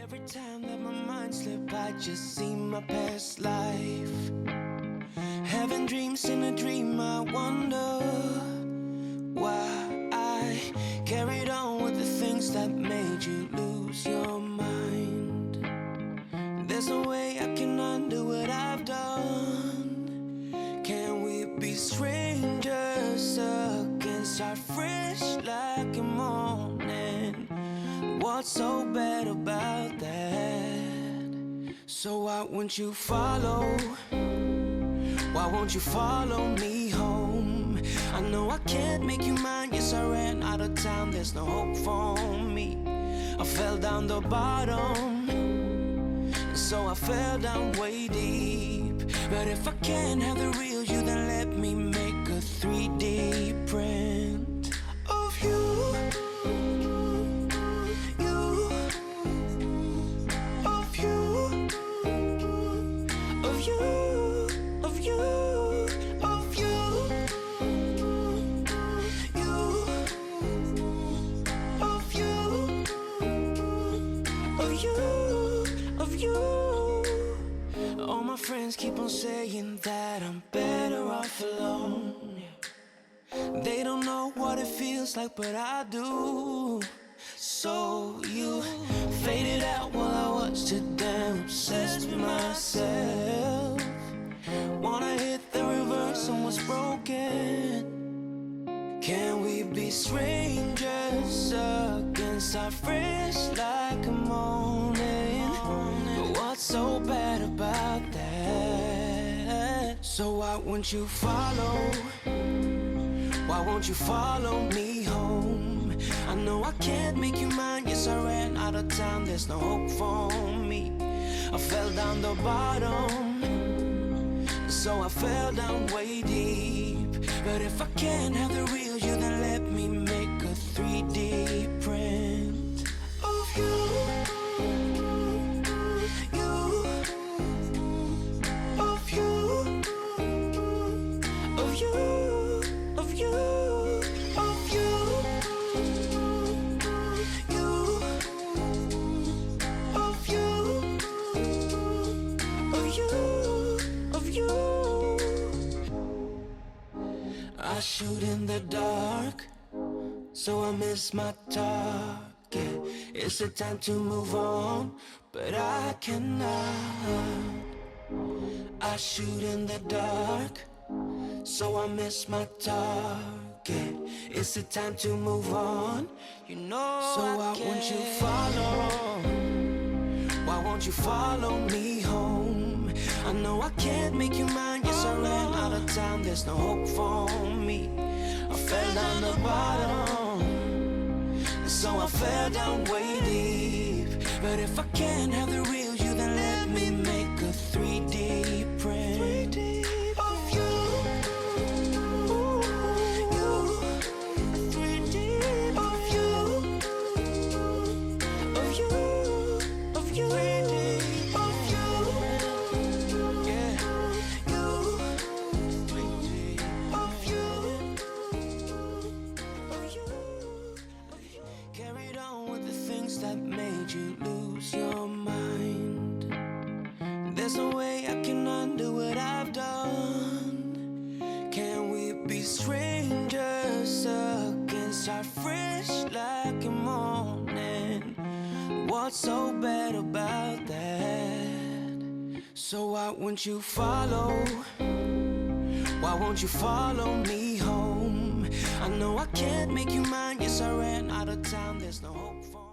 Every time that my mind slips, I just see my past life. Having dreams in a dream, I wonder why I carried on with the things that made you lose your mind. There's no way I can undo what I've done. Can we be strangers again? Start fresh like a morning. What's so bad about that? So why won't you follow? Why won't you follow me home? I know I can't make you mine. Yes, I ran out of town. There's no hope for me. I fell down the bottom, so I fell down way deep. But if I can't have the real you, then let me make a 3D print of you. All my friends keep on saying that I'm better off alone. They don't know what it feels like, but I do. So you faded out while I watched it down, obsessed with myself. Wanna hit the reverse on what's broken. Can we be strangers again? Start fresh like a morning. But what's so bad about that? So why won't you follow? Why won't you follow me home? I know I can't make you mine. Yes, I ran out of town. There's no hope for me. I fell down the bottom, so I fell down way deep. But if I can't have the real you, then let me make a 3D print of you. I shoot in the dark, so I miss my target. It's the time to move on, but I cannot. I shoot in the dark, so I miss my target. It's the time to move on, you know. So why won't you follow? Why won't you follow me home? I know I can't make you mine. Yes, I ran out of town. There's no hope for me. I fell down the bottom, so I fell down way deep. But if I can't have the real you, then let me make a 3D print of you. Carried on with the things that made you lose your mind. There's no way I can undo what I've done. Can we be strangers again? Start fresh like a morning. What's so bad about that? So why won't you follow? Why won't you follow me home? I know I can't make you mine. Yes, I ran out of town. There's no hope for